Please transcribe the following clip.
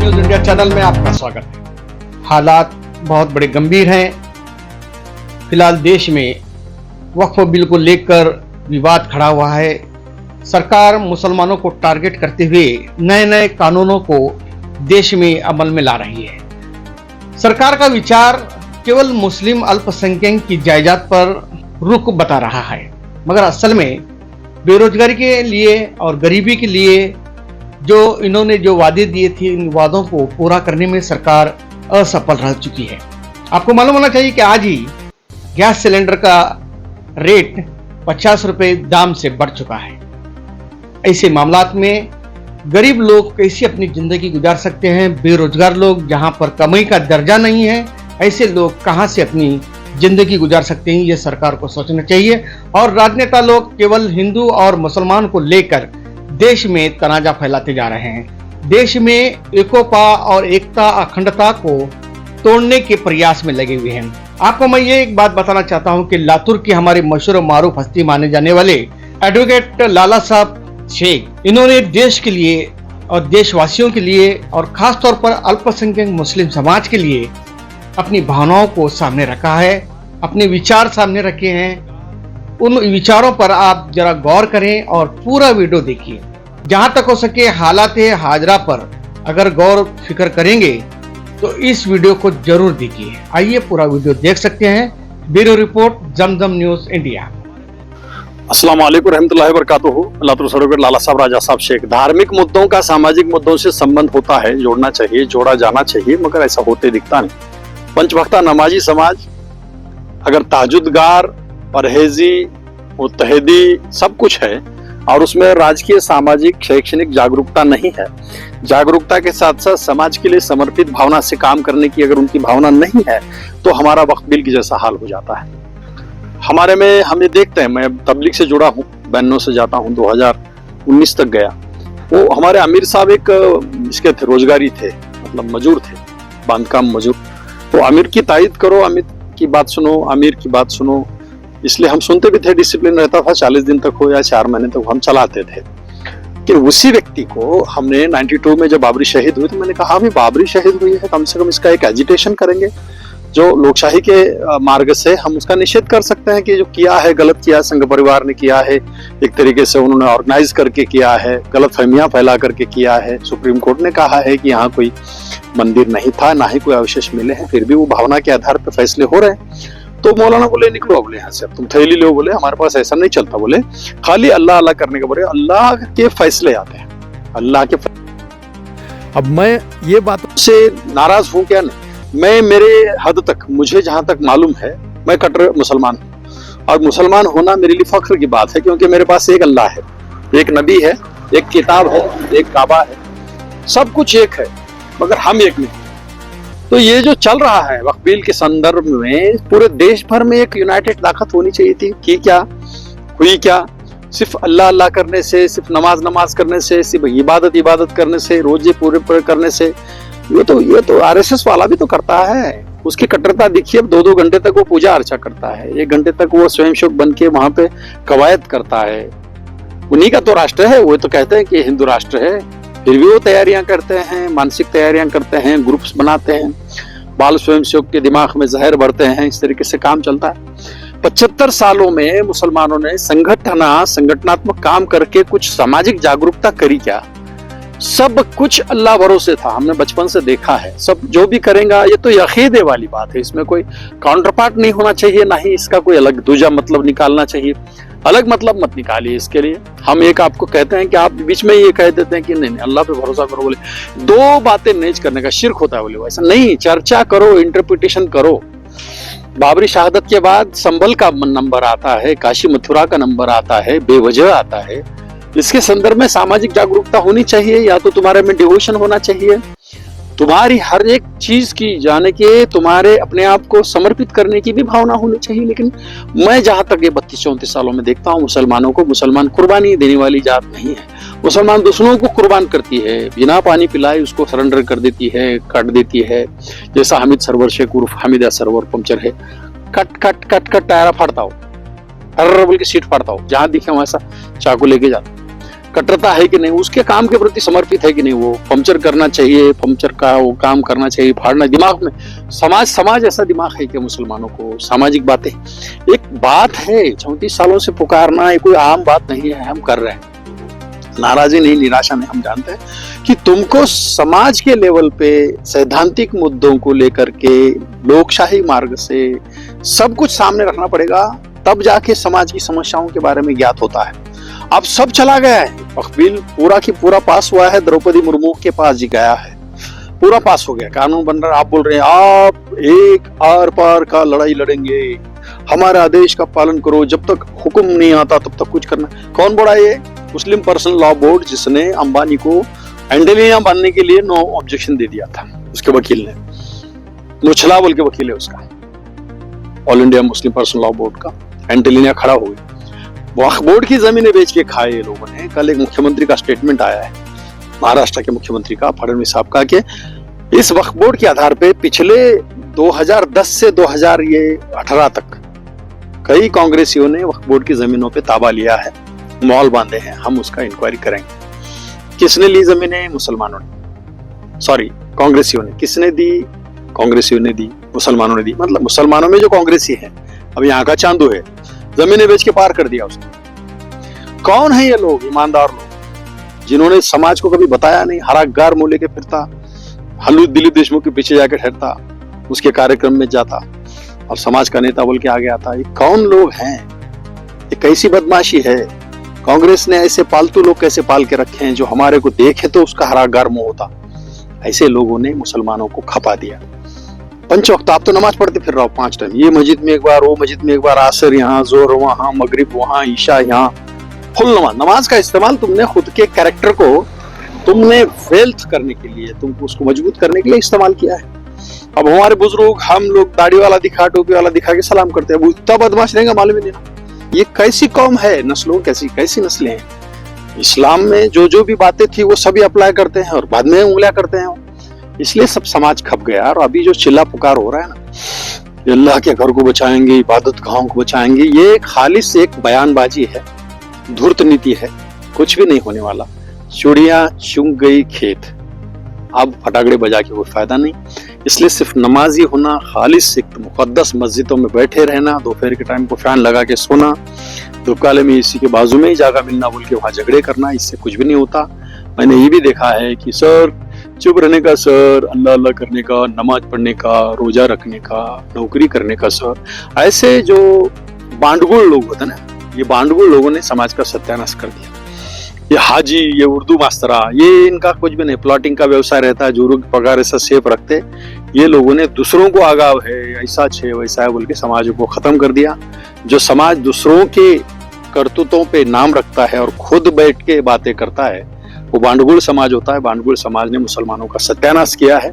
News India channel में आपका स्वागत है। हालात बहुत बड़े गंभीर हैं। फिलहाल देश में वक्फ बिल को लेकर विवाद खड़ा हुआ है। सरकार मुसलमानों को टारगेट करते हुए नए नए कानूनों को देश में अमल में ला रही है। सरकार का विचार केवल मुस्लिम अल्पसंख्यक की जायदाद पर रुख बता रहा है, मगर असल में बेरोजगारी के लिए और गरीबी के लिए जो इन्होंने जो वादे दिए थे, इन वादों को पूरा करने में सरकार असफल रह चुकी है। आपको मालूम होना चाहिए कि आज ही गैस सिलेंडर का रेट 50 रुपए दाम से बढ़ चुका है। ऐसे मामलात में गरीब लोग कैसे अपनी जिंदगी गुजार सकते हैं? बेरोजगार लोग, जहां पर कमाई का दर्जा नहीं है, ऐसे लोग कहां से अपनी जिंदगी गुजार सकते हैं? ये सरकार को सोचना चाहिए। और राजनेता लोग केवल हिंदू और मुसलमान को लेकर देश में तनाजा फैलाते जा रहे हैं। देश में एकोपा और एकता अखंडता को तोड़ने के प्रयास में लगे हुए हैं। आपको मैं ये एक बात बताना चाहता हूं कि लातूर की हमारे मशहूर मारूफ हस्ती माने जाने वाले एडवोकेट लाला साहब शेख, इन्होंने देश के लिए और देशवासियों के लिए और खास तौर पर अल्पसंख्यक मुस्लिम समाज के लिए अपनी भावनाओं को सामने रखा है, अपने विचार सामने रखे हैं। उन विचारों पर आप जरा गौर करें और पूरा वीडियो देखिए। जहां तक हो सके हालात हाजरा पर अगर गौर फिक्र करेंगे तो इस वीडियो को जरूर देखिए। आइए पूरा वीडियो देख सकते हैं। ब्यूरो रिपोर्ट, जमजम न्यूज इंडिया। अस्सलाम वालेकुम रहमतुल्लाहि व बरकातुहू। लातूर सरोवर लाला साहब राजा साहब शेख। धार्मिक मुद्दों का सामाजिक मुद्दों से संबंध होता है, जोड़ना चाहिए, जोड़ा जाना चाहिए, मगर ऐसा होते दिखता नहीं। पंचवक्ता नमाजी समाज अगर ताजुदगार, परहेजी, मुत्तहिदी सब कुछ है और उसमें राजकीय, सामाजिक, शैक्षणिक जागरूकता नहीं है, जागरूकता के साथ साथ समाज के लिए समर्पित भावना से काम करने की अगर उनकी भावना नहीं है तो हमारा वक्फ बिल की जैसा हाल हो जाता है। हमारे में हम ये देखते हैं, मैं तबलीग से जुड़ा हूँ, बहनों से जाता हूँ, 2019 तक गया। वो हमारे अमीर साहब एक इसके थे, रोजगारी थे, मतलब मजूर थे, बांधकाम मजूर। तो अमीर की तायद करो, अमीर की बात सुनो, अमीर की बात सुनो, इसलिए हम सुनते भी थे। डिसिप्लिन रहता था, 40 दिन तक हो या 4 महीने तक हम चलाते थे। कि उसी व्यक्ति को हमने 92 में जब बाबरी शहीद हुई तो मैंने कहा अभी बाबरी शहीद हुई है, कम से कम इसका एक एजिटेशन करेंगे, जो लोकशाही के मार्ग से हम उसका निषेध कर सकते हैं कि जो किया है, गलत किया, संघ परिवार ने किया है, एक तरीके से उन्होंने ऑर्गेनाइज करके किया है, गलत फहमियां फैला करके किया है। सुप्रीम कोर्ट ने कहा है कि यहाँ कोई मंदिर नहीं था, ना ही कोई अवशेष मिले हैं, फिर भी वो भावना के आधार पर फैसले हो रहे हैं। तो मौलाना बोले निकलो, बोले यहाँ से, अब तुम थैली लो, बोले हमारे पास ऐसा नहीं चलता, बोले खाली अल्लाह अल्लाह करने के, बोले अल्लाह के फैसले आते हैं, अल्लाह के। अब मैं ये बातों से नाराज हूँ क्या? नहीं, मैं मेरे हद तक, मुझे जहां तक मालूम है, मैं कट्टर मुसलमान हूँ और मुसलमान होना मेरे लिए फख्र की बात है, क्योंकि मेरे पास एक अल्लाह है, एक नबी है, एक किताब है, एक काबा है, सब कुछ एक है, मगर हम एक नहीं। तो ये जो चल रहा है वक्फ बिल के संदर्भ में, पूरे देश भर में एक यूनाइटेड ताकत होनी चाहिए थी कि क्या हुई? क्या सिर्फ अल्लाह अल्लाह करने से, सिर्फ नमाज करने से, सिर्फ इबादत करने से, रोजे पूरे करने से? ये तो आरएसएस वाला भी तो करता है। उसकी कट्टरता देखिए, 2-2 घंटे तक वो पूजा अर्चा करता है, 1 घंटे तक वो स्वयंसेवक बन के वहां पे कवायद करता है। उन्हीं का तो राष्ट्र है, वो तो कहते हैं कि हिंदू राष्ट्र है, फिर भी वो तैयारियां करते हैं, मानसिक तैयारियां करते हैं, ग्रुप्स बनाते हैं, बाल स्वयंसेवक के दिमाग में जहर भरते हैं, इस तरीके से काम चलता है। 75 सालों में मुसलमानों ने संगठनात्मक काम करके कुछ सामाजिक जागरूकता करी क्या? सब कुछ अल्लाह भरोसे था, हमने बचपन से देखा है। सब जो भी करेगा, ये तो यकीदे वाली बात है, इसमें कोई काउंटर पार्ट नहीं होना चाहिए, ना ही इसका कोई अलग दूजा मतलब निकालना चाहिए। अलग मतलब मत निकालिए इसके लिए। हम एक आपको कहते हैं कि आप बीच में ये कह देते हैं कि नहीं अल्लाह पे भरोसा करो, बोले 2 बातें नेज करने का शिर्क होता है, बोले वैसा नहीं, चर्चा करो, इंटरप्रिटेशन करो। बाबरी शहादत के बाद संभल का नंबर आता है, काशी मथुरा का नंबर आता है, बेवजह आता है। इसके संदर्भ में सामाजिक जागरूकता होनी चाहिए, या तो तुम्हारे में डिवोशन होना चाहिए, तुम्हारी हर एक चीज की जाने के, तुम्हारे अपने आप को समर्पित करने की भी भावना होनी चाहिए। लेकिन मैं जहां तक ये 32-34 सालों में देखता हूँ मुसलमानों को, मुसलमान कुर्बानी देने वाली जात नहीं है। मुसलमान दुश्मनों को कुर्बान करती है, बिना पानी पिलाए उसको सरेंडर कर देती है, काट देती है। जैसा हामिद सरवर शेख उर्फ हामिदा सरवर पंचर है, कट कट कट कट टायरा फाड़ता हो, हर बोल के सीट फाड़ता हो, जहां दिखे वहां सा चाकू लेके जाता, कट्टरता है कि नहीं, उसके काम के प्रति समर्पित है कि नहीं, वो पंक्चर करना चाहिए, पंक्चर का वो काम करना चाहिए, फाड़ना दिमाग में। समाज ऐसा दिमाग है कि मुसलमानों को सामाजिक बातें, एक बात है 34 सालों से पुकारना, ये कोई आम बात नहीं है, हम कर रहे हैं, नाराजगी नहीं, निराशा नहीं। हम जानते हैं कि तुमको समाज के लेवल पे सैद्धांतिक मुद्दों को लेकर के लोकशाही मार्ग से सब कुछ सामने रखना पड़ेगा, तब जाके समाज की समस्याओं के बारे में ज्ञात होता है। अब सब चला गया है, बिल पूरा की पूरा पास हुआ है, द्रौपदी मुर्मू के पास जी गया है, पूरा पास हो गया, कानून बन रहा है। आप बोल रहे हैं आप एक आर पार का लड़ाई लड़ेंगे, हमारे आदेश का पालन करो, जब तक हुक्म नहीं आता तब तक कुछ करना। कौन बोला ये? मुस्लिम पर्सनल लॉ बोर्ड, जिसने अंबानी को एंटेलिना बांधने के लिए नो ऑब्जेक्शन दे दिया था, उसके वकील ने, मुछला बोल के वकील है उसका, all India Muslim personal law board का, एंटेलिना खड़ा हो गया। वक्फ बोर्ड की जमीनें बेच के खाए ये लोगों ने। कल एक मुख्यमंत्री का स्टेटमेंट आया है, महाराष्ट्र के मुख्यमंत्री का, फडणवीस साहब का, कि इस वक्फ बोर्ड के आधार पे पिछले 2010 से 2018 तक कई कांग्रेसियों ने वक्फ बोर्ड की जमीनों पे ताबा लिया है, मॉल बांधे हैं, हम उसका इंक्वायरी करेंगे। किसने ली जमीनें? मुसलमानों ने, सॉरी कांग्रेसियों ने। किसने दी? कांग्रेसियों ने दी, मुसलमानों ने दी। मतलब मुसलमानों में जो कांग्रेसी है, अब यहाँ का चांदू है, जमीनें बेच के पार कर दिया उसने। कौन है ये लोग? ईमानदार लोग, जिन्होंने समाज को कभी बताया नहीं, हराकगार मुंह लेके फिरता, हल्लू दिलीप देशमुख के पीछे जाके ठहरता, उसके कार्यक्रम में जाता और समाज का नेता बोल के आगे आता। ये कौन लोग हैं? ये कैसी बदमाशी है? कांग्रेस ने ऐसे पालतू लोग कैसे पाल के रखे हैं जो हमारे को देखे तो उसका हराकगार मुंह होता। ऐसे लोगों ने मुसलमानों को खपा दिया। पंच वक्त आप तो नमाज पढ़ते फिर रहो 5 टाइम, ये मस्जिद में एक बार, वो मस्जिद में एक बार, आसर यहाँ, जोर वहां, मगरिब वहां, ईशा यहाँ, फुल नमाज का इस्तेमाल तुमने खुद के कैरेक्टर को तुमने वेल्थ करने के लिए, तुमको उसको मजबूत करने के लिए इस्तेमाल किया है। अब हमारे बुजुर्ग, हम लोग दाढ़ी वाला दिखा, टोपी वाला दिखा के सलाम करते हैं, इतना बदमाश रहेगा मालूम ही नहीं। ये कैसी कौम है? नस्लों कैसी नस्लें हैं? इस्लाम में जो भी बातें थी वो सभी अप्लाई करते हैं और बाद में उंगलियां करते हैं, इसलिए सब समाज खप गया। और अभी जो चिल्ला पुकार हो रहा है ना, अल्लाह के घर को बचाएंगे, इबादत गाहों को बचाएंगे, ये खालिस एक बयानबाजी है, धूर्त नीति है, कुछ भी नहीं होने वाला। चूड़ियां चुंग गई खेत, अब फटाकड़े बजा के कोई फायदा नहीं। इसलिए सिर्फ नमाजी होना, खालिस एक मुकद्दस मस्जिदों में बैठे रहना, दोपहर के टाइम को फैन लगा के सोना, धूपकाले में इसी के बाजू में ही जगह मिलना बोल के वहां झगड़े करना, इससे कुछ भी नहीं होता। मैंने ये भी देखा है कि सर चुप रहने का, सर अल्लाह अल्लाह करने का, नमाज पढ़ने का, रोजा रखने का, नौकरी करने का सर, ऐसे जो बांडगुल लोग होते ना, ये बांडगुल लोगों ने समाज का सत्यानाश कर दिया। ये हाजी, ये उर्दू मास्तरा, ये इनका कुछ भी नहीं, प्लॉटिंग का व्यवसाय रहता है, जोरों की पगार ऐसा सेफ रखते। ये लोगों ने दूसरों को आगाव है, ऐसा छे वैसा है बोल के समाज को खत्म कर दिया। जो समाज दूसरों के करतूतों पे नाम रखता है और खुद बैठ के बातें करता है, वो बांडगुल समाज होता है। बांडगुल समाज ने मुसलमानों का सत्यानाश किया है।